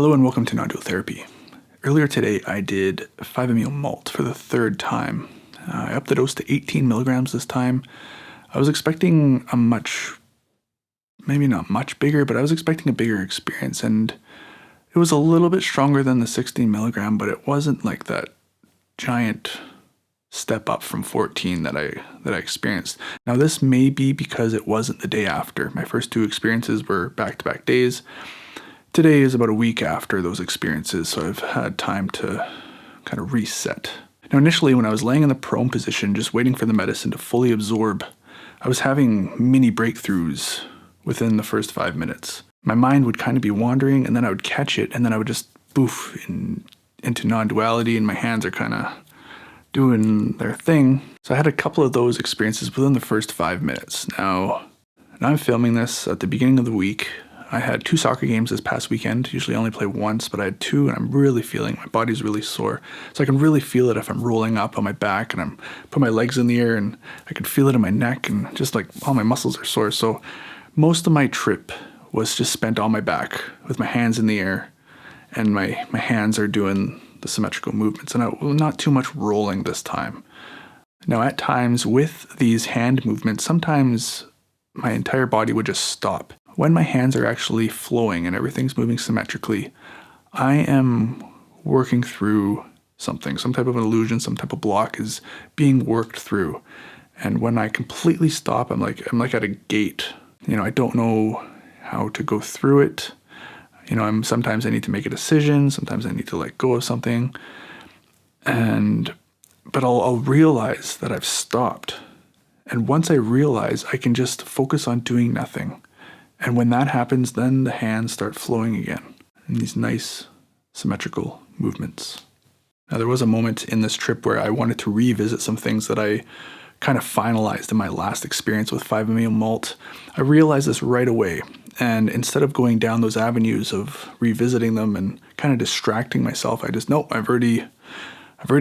Hello and welcome to Non-Dual Therapy. Earlier today I did 5-MeO malt for the third time. I upped the dose to 18 milligrams this time. I was expecting a maybe not much bigger, but I was expecting a bigger experience, and it was a little bit stronger than the 16 milligram, but it wasn't like that giant step up from 14 that I experienced. Now this may be because it wasn't the day after. My first two experiences were back-to-back days. Today is about a week after those experiences, so I've had time to kind of reset. Now initially when I was laying in the prone position, just waiting for the medicine to fully absorb, I was having mini breakthroughs within the first 5 minutes. My mind would kind of be wandering, and then I would catch it, and then I would just poof into non-duality, and my hands are kind of doing their thing. So I had a couple of those experiences within the first 5 minutes. Now I'm filming this at the beginning of the week. I had 2 soccer games this past weekend. Usually I only play once, but I had 2, and I'm really feeling my body's really sore. So I can really feel it if I'm rolling up on my back and I'm putting my legs in the air, and I can feel it in my neck, and just like all my muscles are sore. So most of my trip was just spent on my back with my hands in the air, and my hands are doing the symmetrical movements, and not too much rolling this time. Now at times with these hand movements, sometimes my entire body would just stop. When my hands are actually flowing and everything's moving symmetrically, I am working through something, some type of an illusion, some type of block is being worked through. And when I completely stop, I'm like at a gate. I don't know how to go through it. Sometimes I need to make a decision, sometimes I need to let go of something. But I'll realize that I've stopped. And once I realize, I can just focus on doing nothing. And when that happens, then the hands start flowing again in these nice symmetrical movements. Now there was a moment in this trip where I wanted to revisit some things that I kind of finalized in my last experience with 5-MeO malt. I realized this right away. And instead of going down those avenues of revisiting them and kind of distracting myself, I just, nope, I've already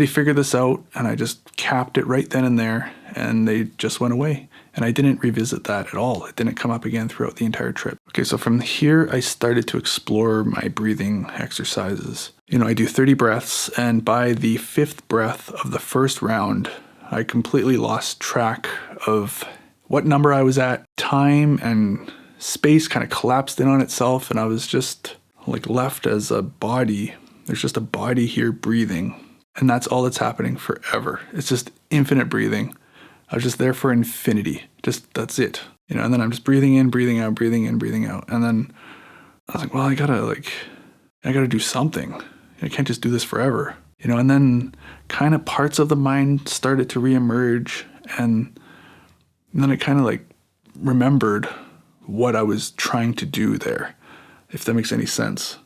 figured this out, and I just capped it right then and there, and they just went away. And I didn't revisit that at all. It didn't come up again throughout the entire trip. Okay, so from here, I started to explore my breathing exercises. I do 30 breaths, and by the 5th breath of the first round, I completely lost track of what number I was at. Time and space kind of collapsed in on itself, and I was just like left as a body. There's just a body here breathing, and that's all that's happening forever. It's just infinite breathing. I was just there for infinity. That's it. And then I'm just breathing in, breathing out, breathing in, breathing out. And then I was like, well, I gotta do something. I can't just do this forever. And then kind of parts of the mind started to reemerge, and then I kind of like remembered what I was trying to do there, if that makes any sense.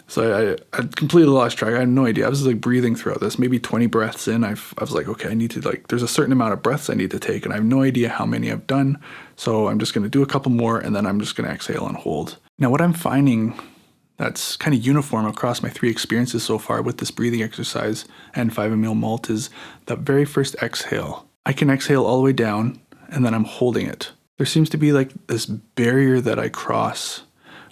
So I completely lost track. I had no idea. I was like breathing throughout this, maybe 20 breaths in. I was like, okay, I need to there's a certain amount of breaths I need to take, and I have no idea how many I've done. So I'm just going to do a couple more, and then I'm just going to exhale and hold. Now what I'm finding that's kind of uniform across my 3 experiences so far with this breathing exercise and 5-MeO malt is that very first exhale. I can exhale all the way down, and then I'm holding it. There seems to be like this barrier that I cross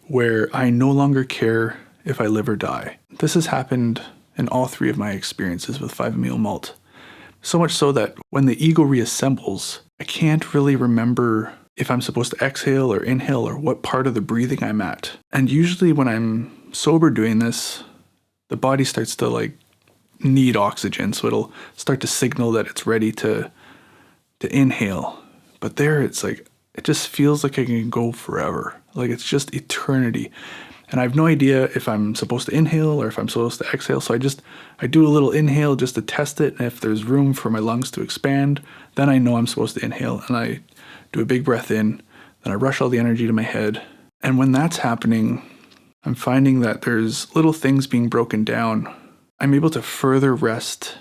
where I no longer care if I live or die. This has happened in all 3 of my experiences with 5-MeO malt. So much so that when the ego reassembles, I can't really remember if I'm supposed to exhale or inhale or what part of the breathing I'm at. And usually when I'm sober doing this, the body starts to need oxygen, so it'll start to signal that it's ready to inhale. But there it's like, it just feels like I can go forever. Like it's just eternity. And I have no idea if I'm supposed to inhale or if I'm supposed to exhale. So I do a little inhale just to test it. And if there's room for my lungs to expand, then I know I'm supposed to inhale. And I do a big breath in, then I rush all the energy to my head. And when that's happening, I'm finding that there's little things being broken down. I'm able to further rest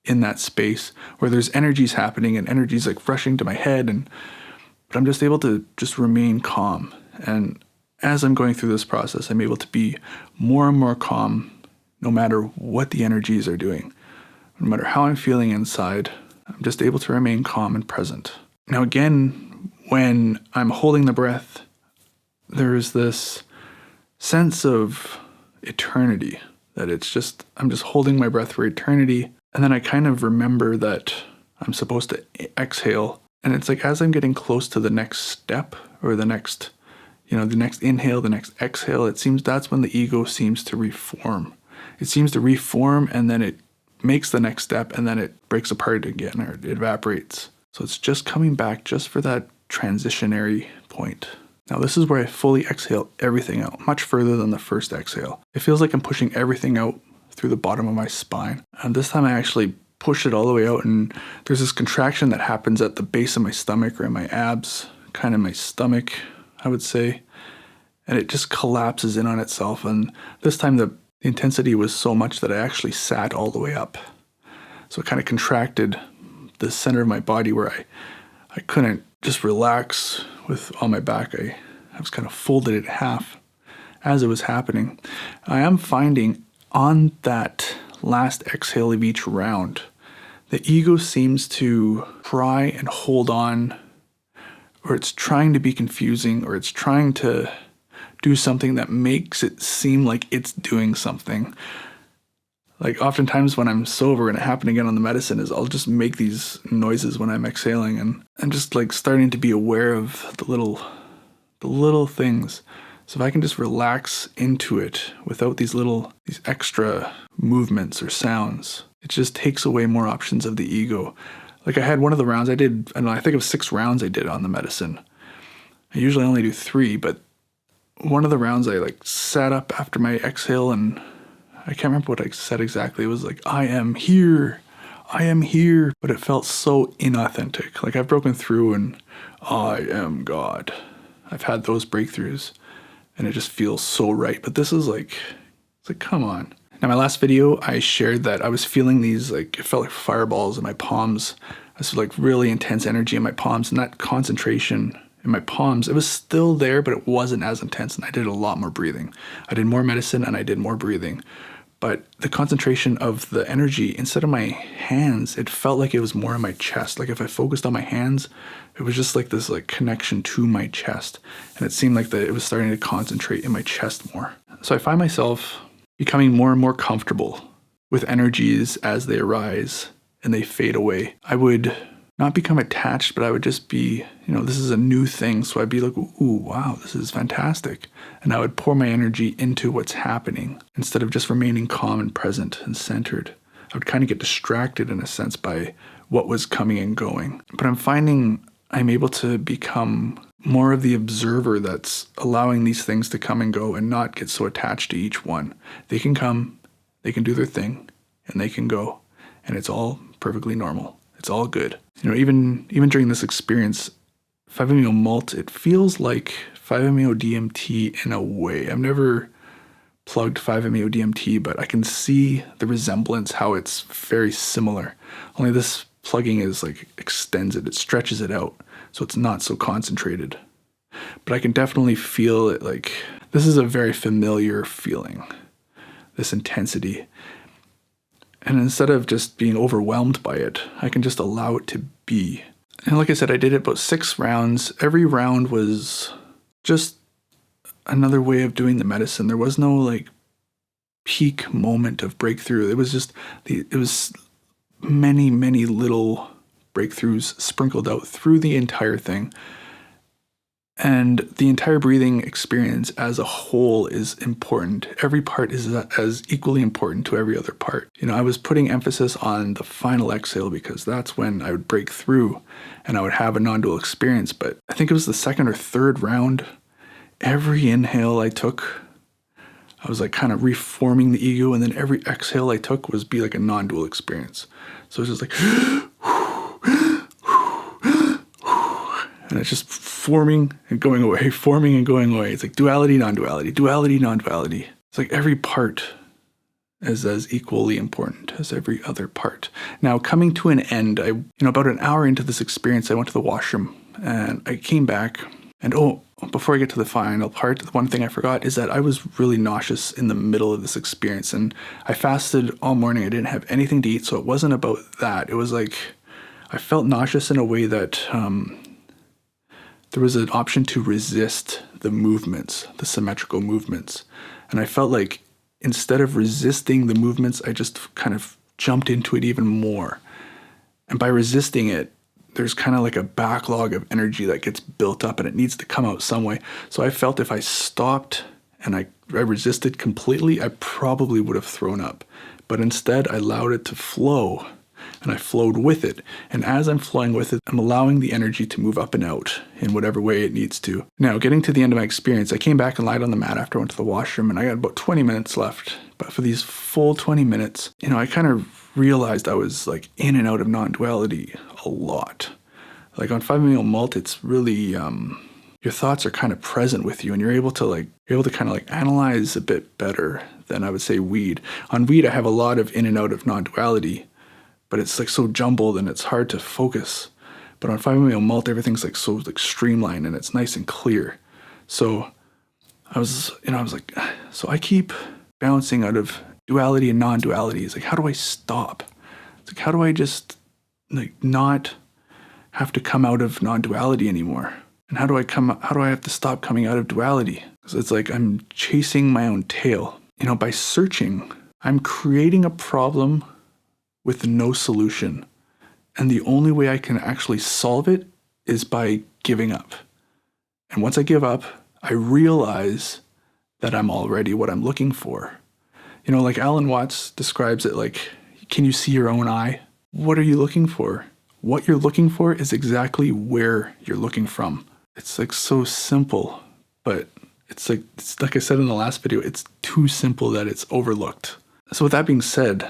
in that space where there's energies happening, and energies like rushing to my head, but I'm just able to just remain calm. And as I'm going through this process, I'm able to be more and more calm no matter what the energies are doing. No matter how I'm feeling inside, I'm just able to remain calm and present. Now again, when I'm holding the breath, there's this sense of eternity, that I'm just holding my breath for eternity. And then I kind of remember that I'm supposed to exhale. And it's like as I'm getting close to the next step or the next inhale, the next exhale, it seems that's when the ego seems to reform. It seems to reform, and then it makes the next step, and then it breaks apart again, or it evaporates. So it's just coming back just for that transitionary point. Now this is where I fully exhale everything out, much further than the first exhale. It feels like I'm pushing everything out through the bottom of my spine. And this time I actually push it all the way out, and there's this contraction that happens at the base of my stomach or in my abs, kind of my stomach, I would say. And it just collapses in on itself. And this time the intensity was so much that I actually sat all the way up. So it kind of contracted the center of my body where I couldn't just relax with on my back. I was kind of folded in half as it was happening. I am finding on that last exhale of each round, the ego seems to try and hold on, or it's trying to be confusing, or it's trying to do something that makes it seem like it's doing something. Like oftentimes when I'm sober and it happened again on the medicine is I'll just make these noises when I'm exhaling, and I'm just like starting to be aware of the little things. So if I can just relax into it without these extra movements or sounds, it just takes away more options of the ego. Like I had one of the rounds I did, I don't know, I think it was 6 rounds I did on the medicine. I usually only do 3, but one of the rounds I like sat up after my exhale, and I can't remember what I said exactly. It was like, I am here, but it felt so inauthentic. Like I've broken through and I am God. I've had those breakthroughs and it just feels so right. But this is like, it's like, come on. Now my last video, I shared that I was feeling these, like, it felt like fireballs in my palms. I was like really intense energy in my palms, and that concentration in my palms, it was still there, but it wasn't as intense, and I did a lot more breathing. I did more medicine and I did more breathing. But the concentration of the energy, instead of my hands, it felt like it was more in my chest. Like if I focused on my hands, it was just like this like connection to my chest. And it seemed like that it was starting to concentrate in my chest more. So I find myself becoming more and more comfortable with energies as they arise and they fade away. I would not become attached, but I would just be, this is a new thing. So I'd be like, ooh, wow, this is fantastic. And I would pour my energy into what's happening instead of just remaining calm and present and centered. I would kind of get distracted in a sense by what was coming and going. But I'm finding I'm able to become more of the observer that's allowing these things to come and go and not get so attached to each one. They can come, they can do their thing, and they can go. And it's all perfectly normal. It's all good. Even during this experience, 5-MeO MALT, it feels like 5-MeO DMT in a way. I've never plugged 5-MeO DMT, but I can see the resemblance, how it's very similar. Only this plugging is like extends it stretches it out, so it's not so concentrated. But I can definitely feel it. Like this is a very familiar feeling, this intensity. And instead of just being overwhelmed by it, I can just allow it to be. And like I said, I did it about 6 rounds. Every round was just another way of doing the medicine. There was no like peak moment of breakthrough. It was just, it was many, many little breakthroughs sprinkled out through the entire thing. And the entire breathing experience as a whole is important. Every part is as equally important to every other part. I was putting emphasis on the final exhale because that's when I would break through and I would have a non-dual experience. But I think it was the 2nd or 3rd round. Every inhale I took, I was like kind of reforming the ego, and then every exhale I took was be like a non-dual experience. So it was just like, and it's just forming and going away, forming and going away. It's like duality, non-duality, duality, non-duality. It's like every part is as equally important as every other part. Now, coming to an end, about an hour into this experience, I went to the washroom and I came back. And before I get to the final part, the one thing I forgot is that I was really nauseous in the middle of this experience. And I fasted all morning. I didn't have anything to eat, so it wasn't about that. It was like I felt nauseous in a way that there was an option to resist the movements, the symmetrical movements. And I felt like instead of resisting the movements, I just kind of jumped into it even more. And by resisting it, there's kind of like a backlog of energy that gets built up and it needs to come out some way. So I felt if I stopped and I resisted completely, I probably would have thrown up. But instead, I allowed it to flow, and I flowed with it. And as I'm flowing with it, I'm allowing the energy to move up and out in whatever way it needs to. Now, getting to the end of my experience, I came back and lied on the mat after I went to the washroom, and I got about 20 minutes left. But for these full 20 minutes, I kind of realized I was like in and out of non-duality a lot. Like on 5-MeO MALT, it's really your thoughts are kind of present with you, and you're able to kind of analyze a bit better than I would say weed. On weed, I have a lot of in and out of non-duality, but it's like so jumbled and it's hard to focus. But on 5-MeO MALT, everything's like so like streamlined and it's nice and clear. So I was like, so I keep bouncing out of duality and non-duality. It's like, how do I stop? It's like, how do I just not have to come out of non-duality anymore? And how do I have to stop coming out of duality? Because it's like I'm chasing my own tail. By searching, I'm creating a problem with no solution. And the only way I can actually solve it is by giving up. And once I give up, I realize that I'm already what I'm looking for. Like Alan Watts describes it like, can you see your own eye? What are you looking for? What you're looking for is exactly where you're looking from. It's like so simple, but it's like I said in the last video, it's too simple that it's overlooked. So with that being said,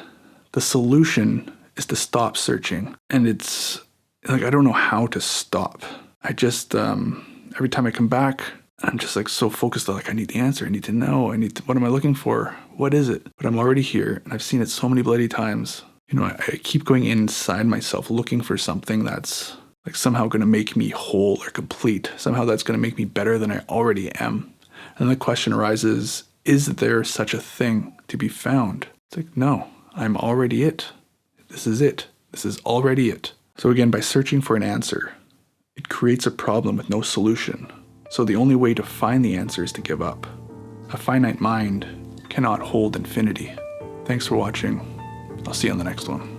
the solution is to stop searching. And it's like, I don't know how to stop. I just, every time I come back, I'm just like so focused on I need the answer. I need to know. What am I looking for? What is it? But I'm already here and I've seen it so many bloody times. I keep going inside myself looking for something that's like somehow going to make me whole or complete. Somehow that's going to make me better than I already am. And the question arises, is there such a thing to be found? It's like, no, I'm already it. This is it. This is already it. So again, by searching for an answer, it creates a problem with no solution. So the only way to find the answer is to give up. A finite mind cannot hold infinity. Thanks for watching. I'll see you on the next one.